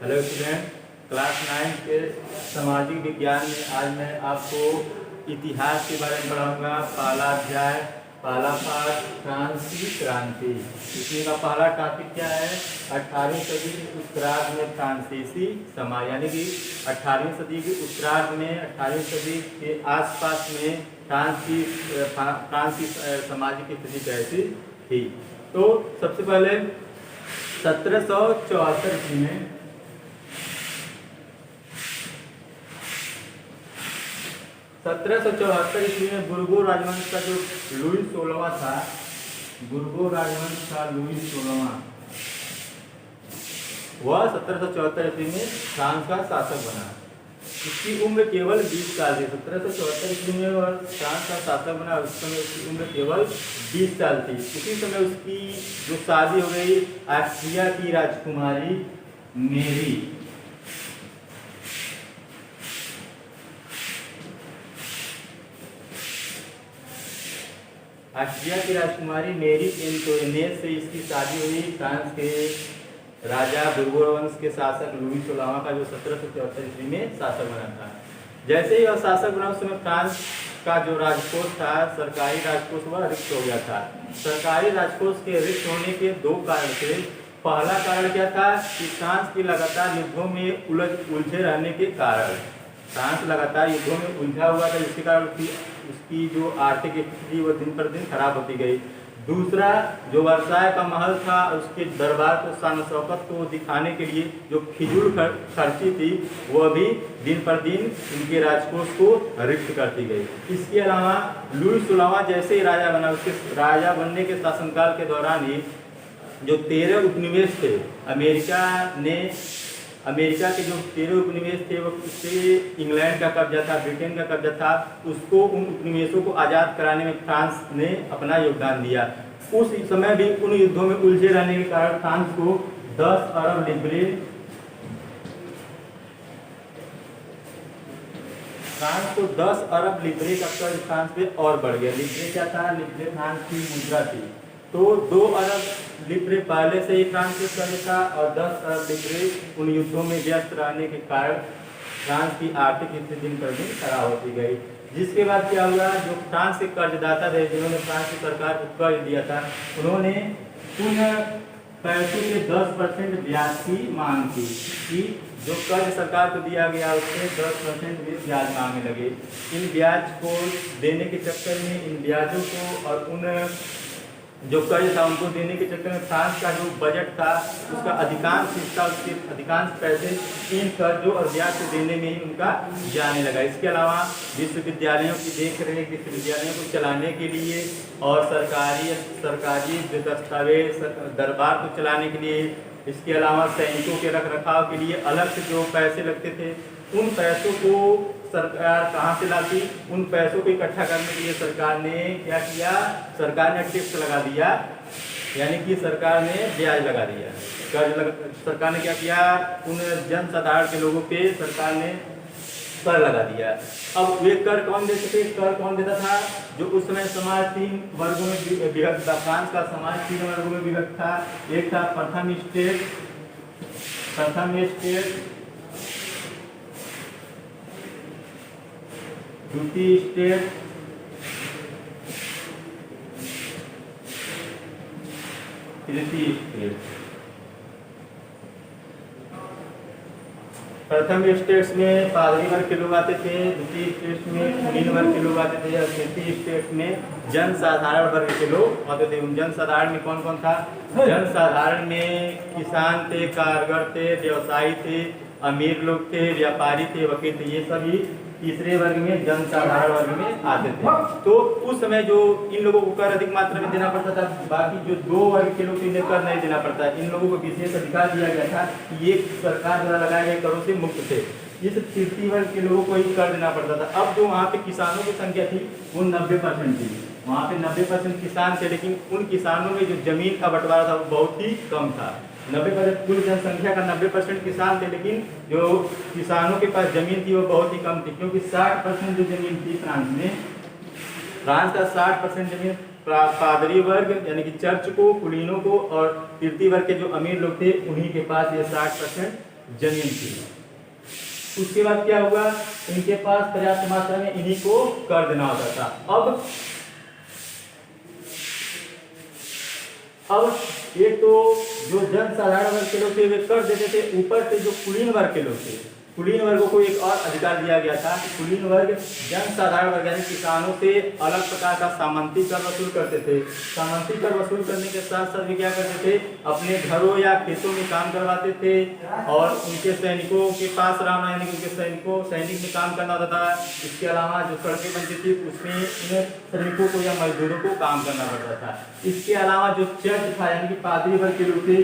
Hello student, class 9 के सामाजिक विज्ञान में आज मैं आपको इतिहास के बारे में पढ़ाऊंगा। पहला अध्याय, पहला पाठ, फ्रांस की क्रांति। इसमें का पहला टॉपिक क्या है? 18वीं सदी के उत्तरार्ध में फ्रांसीसी समाज, यानी कि 18वीं सदी के उत्तरार्ध में 18वीं सदी के आसपास में फ्रांस की सामाजिक स्थिति कैसी थी। तो सबसे पहले 1774 ईस्वी में 1774 ईस्वी में बुर्गो राजवंश का जो लुई 16वां था, बुर्गो राजवंश का लुई 16वां, वह 1774 ईस्वी में फ्रांस का शासक बना। इसकी उम्र केवल 20 साल थी। 1774 ईस्वी में वह फ्रांस का शासक बना। उस समय उसकी उम्र केवल 20 साल थी। उसी समय उसकी जो शादी हो गई ऑस्ट्रिया की राजकुमारी मेरी, ऑस्ट्रिया की राजकुमारी मेरी एंटोइनेट से इसकी शादी हुई। फ्रांस के राजा बुर्गो वंश के शासक लुई 16वां का, जो 1774 ईस्वी में शासक बना था। जैसे ही वह शासक बना, उस समय फ्रांस का जो राजकोष था, सरकारी राजकोष, वह रिक्त हो गया था। सरकारी राजकोष के रिक्त होने के दो कारण थे। पहला कारण क्या था कि फ्रांस के लगातार युद्धों में उलझे रहने के कारण, फ्रांस लगातार युद्धों में उलझा हुआ था, जिसके कारण उसकी जो आर्थिक स्थिति वो दिन पर दिन खराब होती गई। दूसरा, जो वर्साय का महल था, उसके दरबार को, शान शौकत को दिखाने के लिए जो फिजूल खर्ची थी, वह भी दिन पर दिन उनके राजकोष को रिक्त करती गई। इसके अलावा लुई 16वां जैसे ही राजा बना, उसके राजा बनने के शासनकाल के दौरान ही जो 13 उपनिवेश थे, अमेरिका के जो 13 उपनिवेश थे, वो उससे इंग्लैंड का कब्जा था, ब्रिटेन का कब्जा था। उसको, उन उपनिवेशों को आज़ाद कराने में फ्रांस ने अपना योगदान दिया। उस समय भी उन युद्धों में उलझे रहने के कारण फ्रांस को 10 अरब लिब्रे का कर्ज फ्रांस पे और बढ़ गया। लिब्रे क्या था? लिब्रे फ्रांस की मुद्रा थी। तो 2 अरब लिब्रे पहले से ही फ्रांस के कर्ज था और 10 अरब लिब्रे उन युद्धों में व्यस्त रहने के कारण फ्रांस की आर्थिक स्थिति दिन पर दिन खराब होती गई। जिसके बाद क्या हुआ, जो फ्रांस के कर्जदाता थे, जिन्होंने फ्रांस की सरकार को कर्ज दिया था, उन्होंने उन पैसों के 10% ब्याज की मांग की कि जो कर्ज सरकार को दिया गया उससे 10% ब्याज मांगने लगे। इन ब्याज को देने के चक्कर में, इन ब्याजों को और उन जो कर्ज था उनको देने के चक्कर में फ्रांस का जो बजट था, उसका अधिकांश हिस्सा, उसके अधिकांश पैसे इन कर्जों और ब्याज से देने में ही उनका जाने लगा। इसके अलावा विश्वविद्यालयों की देखरेख, विश्वविद्यालयों को चलाने के लिए और सरकारी दस्तावेज, दरबार को चलाने के लिए, इसके अलावा सैनिकों के रखरखाव के लिए अलग से जो पैसे लगते थे, उन पैसों को सरकार कहाँ से लाती? उन पैसों को इकट्ठा करने के लिए सरकार ने क्या किया? सरकार ने टैक्स लगा दिया, यानी कि सरकार ने ब्याज लगा दिया। सरकार ने क्या किया? उन जनसाधारण के लोगों पे सरकार ने कर लगा दिया। अब वे कर कौन देते थे? कर कौन देता था? जो उस समय समाज 3 वर्गों में विभक्त था। फ्रांस का समाज 3 वर्गों में विभक्त था। एक था प्रथम स्टेट, द्वितीय स्टेट, तृतीय स्टेट। प्रथम स्टेट्स में पादरी वर्ग के लोग आते थे, द्वितीय स्टेट्स में कुलीन वर्ग के लोग आते थे और तृतीय स्टेट में जनसाधारण वर्ग के लोग आते थे। उन जनसाधारण में कौन कौन था? जनसाधारण में किसान थे, कारीगर थे, व्यवसायी थे, अमीर लोग थे, व्यापारी थे, वकील थे। ये सभी तीसरे वर्ग में, जनसाधारण वर्ग में आते थे। तो उस समय जो इन लोगों को कर अधिक मात्रा में देना पड़ता था, बाकी जो 2 वर्ग के लोग को इन्हें कर नहीं देना पड़ता। इन लोगों को विशेष अधिकार दिया गया था कि ये सरकार द्वारा लगाए गए करों से मुक्त थे। इस तृतीय वर्ग के लोगों को ही कर देना पड़ता था। अब जो वहाँ पे किसानों की संख्या थी वो 90% थी। वहाँ पे 90% किसान थे, लेकिन उन किसानों में जो जमीन का बंटवारा था वो बहुत ही कम था। 90% कुल जनसंख्या का 90% किसान थे, लेकिन जो किसानों के पास जमीन थी वो बहुत ही कम थी, क्योंकि 60% जो जमीन थी फ्रांस का 60% जमीन पादरी वर्ग यानी कि चर्च को, कुलीनों को और तृतीय वर्ग के जो अमीर लोग थे उन्हीं के पास ये 60% जमीन थी। उसके बाद क्या हुआ, इनके पास पर्याप्त मात्रा में इन्हीं को कर देना होता था। अब एक तो जो जन साधारण वर्ग के लोग थे वे कर देते थे, ऊपर से जो कुलीन वर्ग के लोग थे, कुलीन वर्गों को एक और अधिकार दिया गया था कि कुलीन वर्ग जन साधारण वर्ग यानी किसानों से अलग प्रकार का सामंती कर वसूल करते थे। सामंती कर वसूल करने के साथ साथ वे क्या करते थे, अपने घरों या खेतों में काम करवाते थे और उनके सैनिकों के पास रहना यानी कि उनके सैनिक में काम करना होता था। इसके अलावा जो सड़कें बनती थी उसमें इन श्रमिकों को या मजदूरों को काम करना पड़ता था। इसके अलावा जो चर्च था यानी कि पादरी वर्ग के लोग थे,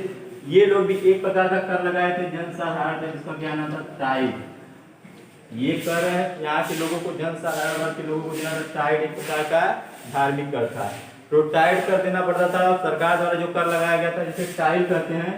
ये लोग भी एक प्रकार का कर लगाए थे जन साधारण, जिसका क्या नाम था, टाइड। ये कर है यहाँ के लोगों को, जन साधारण वर्ग के लोगों को देना था टाइड, एक प्रकार का धार्मिक कर था। तो टाइड कर देना पड़ता था। सरकार द्वारा जो कर लगाया गया था जिसे टाइड कहते हैं,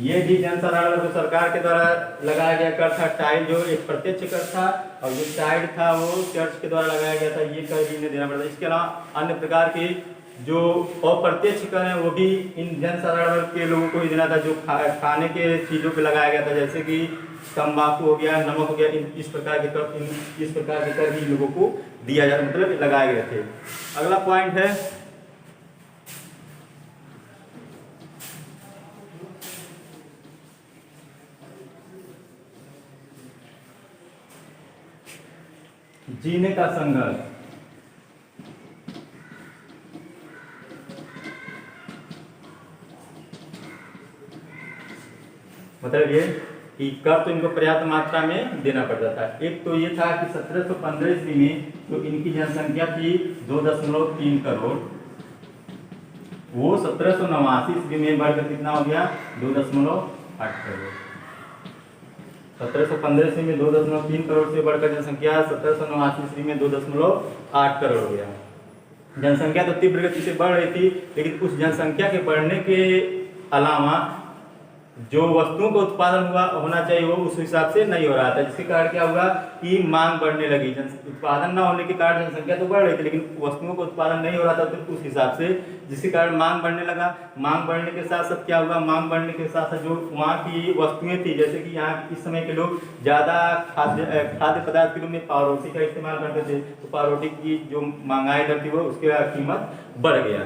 ये भी जन साधारण वर्ग सरकार के द्वारा लगाया गया कर था। टाइड जो एक प्रत्यक्ष कर था और जो टाइड था वो चर्च के द्वारा लगाया गया था, ये कर भी इन्हें देना पड़ता था। इसके अलावा अन्य प्रकार के जो अप्रत्यक्ष कर हैं वो भी इन जन साधारण वर्ग के लोगों को ही देना था, जो खाने के चीज़ों पे लगाया गया था, जैसे कि तंबाकू हो गया, नमक हो गया, इस प्रकार के कर भी लोगों को दिया जाता, मतलब लगाए गए थे। अगला पॉइंट है जीने का संघर्ष। मतलब ये कि कर तो इनको पर्याप्त मात्रा में देना पड़ता था। एक तो ये था कि 1715 ईस्वी में जो इनकी जनसंख्या थी 2.3 करोड़, वो 1789 ईस्वी में बढ़कर कितना हो गया, 2.8 करोड़। 1715 ईस्वी में 2.3 करोड़ से बढ़कर जनसंख्या 1789 ईस्वी में 2.8 करोड़ हो गया। जनसंख्या तो तीव्र गति से बढ़ रही थी, लेकिन उस जनसंख्या के बढ़ने के अलावा जो वस्तुओं का उत्पादन होना चाहिए वो उस हिसाब से नहीं हो रहा था, जिसके कारण क्या हुआ कि मांग बढ़ने लगी। उत्पादन न होने के कारण जनसंख्या तो बढ़ रही थी, लेकिन वस्तुओं का उत्पादन नहीं हो रहा था तो उस हिसाब से, जिसके कारण मांग बढ़ने लगा। मांग बढ़ने के साथ साथ क्या हुआ, मांग बढ़ने के साथ साथ जो वहाँ की वस्तुएं थी, जैसे कि यहाँ इस समय के लोग ज़्यादा खाद्य पदार्थ के रूप में पावरोटी का इस्तेमाल करते थे, तो पावरोटी की जो महंगाई दर थी वो उसकी कीमत बढ़ गया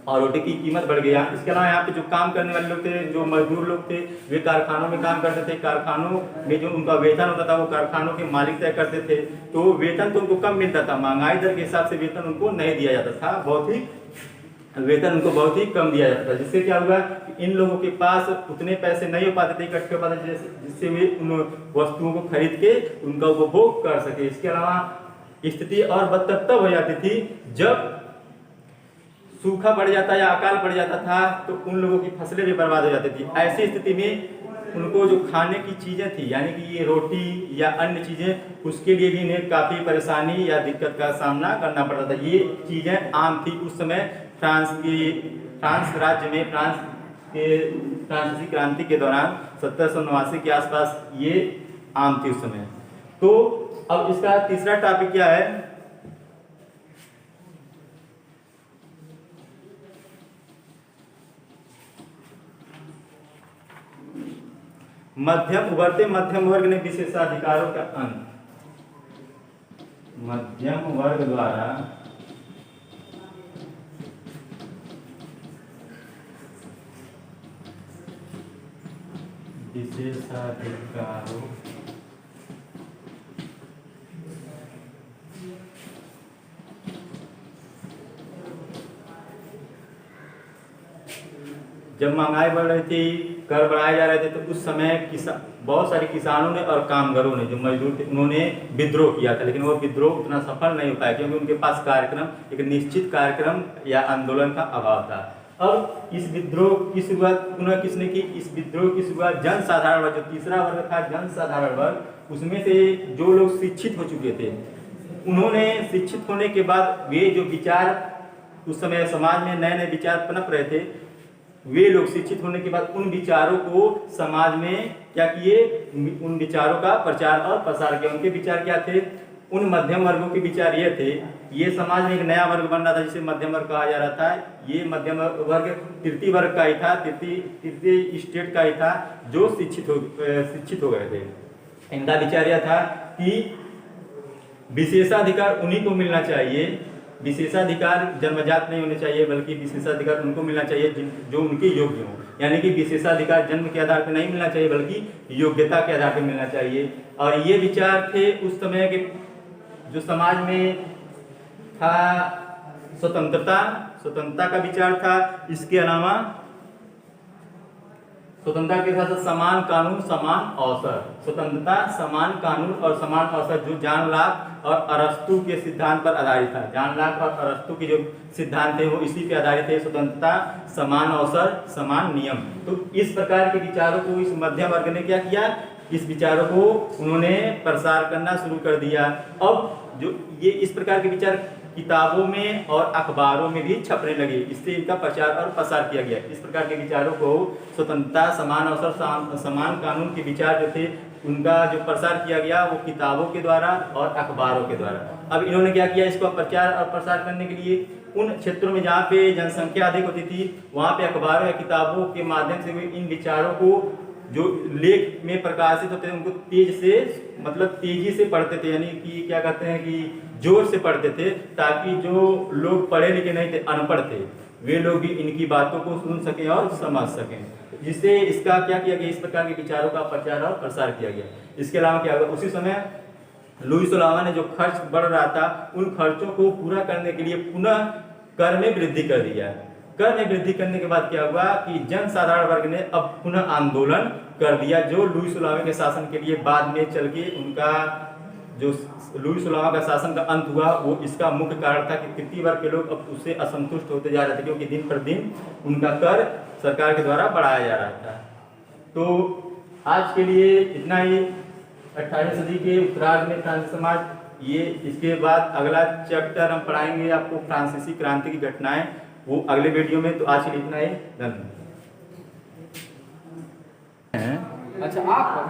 और रोटी की कीमत बढ़ गई। इसके अलावा यहाँ पे जो काम करने वाले लोग थे, जो मजदूर लोग थे, वे कारखानों में काम करते थे। कारखानों में जो उनका वेतन होता था वो कारखानों के मालिक तय करते थे, तो वेतन तो उनको कम मिलता था, महंगाई दर के हिसाब से वेतन उनको नहीं दिया जाता था, वेतन उनको बहुत ही कम दिया जाता था। जिससे क्या हुआ कि इन लोगों के पास उतने पैसे नहीं हो पाते थे, इकट्ठे हो पाते थे, जिससे वे उन वस्तुओं को खरीद के उनका उपभोग कर सके। इसके अलावा स्थिति और बदतर तब हो जाती थी जब सूखा पड़ जाता या अकाल पड़ जाता था, तो उन लोगों की फसलें भी बर्बाद हो जाती थी। ऐसी स्थिति में उनको जो खाने की चीज़ें थी, यानी कि ये रोटी या अन्य चीज़ें, उसके लिए भी इन्हें काफ़ी परेशानी या दिक्कत का सामना करना पड़ता था। ये चीज़ें आम थी उस समय फ्रांस राज्य में, फ्रांसीसी क्रांति के दौरान 1789 के आसपास ये आम थी उस समय। तो अब इसका तीसरा टॉपिक क्या है, उभरते मध्यम वर्ग ने विशेषाधिकारों का अंत। मध्यम वर्ग द्वारा विशेषाधिकारों जब महंगाई बढ़ रही थी, कर बढ़ाए जा रहे थे, तो उस समय बहुत सारे किसानों ने और कामगारों ने, जो मजदूर थे, उन्होंने विद्रोह किया था, लेकिन वो विद्रोह उतना सफल नहीं हो पाया क्योंकि उनके पास एक निश्चित कार्यक्रम या आंदोलन का अभाव था। अब इस विद्रोह की शुरुआत पुनः किसने की, इस विद्रोह की शुरुआत जन साधारण वर्ग, जो तीसरा वर्ग था जन साधारण वर्ग, उसमें से जो लोग शिक्षित हो चुके थे, उन्होंने शिक्षित होने के बाद वे जो विचार उस समय समाज में नए नए विचार पनप रहे थे, वे लोग शिक्षित होने के बाद उन विचारों को समाज में क्या किए, उन विचारों का प्रचार और प्रसार किया। उनके विचार क्या थे उन मध्यम वर्गों के विचार ये थे, ये समाज में एक नया वर्ग बन रहा था जिसे मध्यम वर्ग कहा जा रहा था। ये मध्यम वर्ग तृतीय वर्ग का ही था, तृतीय स्टेट का ही था, जो शिक्षित हो गए थे। इनका विचार यह था कि विशेषाधिकार उन्हीं को मिलना चाहिए, विशेषाधिकार जन्मजात नहीं होने चाहिए, बल्कि विशेषाधिकार उनको मिलना चाहिए जो उनके योग्य हों। यानी कि विशेषाधिकार जन्म के आधार पर नहीं मिलना चाहिए, बल्कि योग्यता के आधार पर मिलना चाहिए। और ये विचार थे उस समय के जो समाज में था, स्वतंत्रता का विचार था। इसके अलावा स्वतंत्रता के साथ समान कानून समान अवसर, स्वतंत्रता, समान कानून और समान अवसर, जो जॉन लॉक और अरस्तू के सिद्धांत पर आधारित था। जॉन लॉक और अरस्तू के जो सिद्धांत थे वो इसी पे आधारित थे, स्वतंत्रता, समान अवसर, समान नियम। तो इस प्रकार के विचारों को इस मध्यम वर्ग ने क्या किया, इस विचारों को उन्होंने प्रसार करना शुरू कर दिया। अब जो ये इस प्रकार के विचार किताबों में और अखबारों में भी छपने लगे, इससे इनका प्रचार और प्रसार किया गया। इस प्रकार के विचारों को, स्वतंत्रता, समान अवसर, समान कानून के विचार जो थे, उनका जो प्रसार किया गया वो किताबों के द्वारा और अखबारों के द्वारा। अब इन्होंने क्या किया, इसको प्रचार और प्रसार करने के लिए उन क्षेत्रों में जहाँ पे जनसंख्या अधिक होती थी, वहाँ पे अखबारों या किताबों के माध्यम से वे इन विचारों को जो लेख में प्रकाशित होते थे उनको तेजी से पढ़ते थे। यानी कि क्या कहते हैं कि जोर से पढ़ते थे, ताकि जो लोग पढ़े लिखे नहीं थे, अनपढ़ थे, वे लोग भी इनकी बातों को सुन सकें और समझ सकें। जिससे इसका क्या किया गया, इस प्रकार के विचारों का प्रचार और प्रसार किया गया। इसके अलावा क्या हुआ, उसी समय लुई सोलावा ने जो खर्च बढ़ रहा था, उन खर्चों को पूरा करने के लिए पुनः कर में वृद्धि कर दिया। कर में वृद्धि करने के बाद क्या हुआ कि जन साधारण वर्ग ने अब पुनः आंदोलन कर दिया, जो लुई सोलावा के शासन के लिए बाद में चल के उनका जो लुई सोलावा का शासन का अंत हुआ, वो इसका मुख्य कारण था कि तृतीय वर्ग के लोग अब उससे असंतुष्ट होते जा रहे थे, क्योंकि दिन पर दिन उनका कर सरकार के द्वारा बढ़ाया जा रहा था। तो आज के लिए इतना ही। 18वीं सदी के उत्तरार्ध में फ्रांसीसी समाज, ये इसके बाद अगला चैप्टर हम पढ़ाएंगे आपको फ्रांसीसी क्रांति की घटनाएं, वो अगले वीडियो में। तो आज के लिए इतना ही, धन्यवाद। अच्छा, आप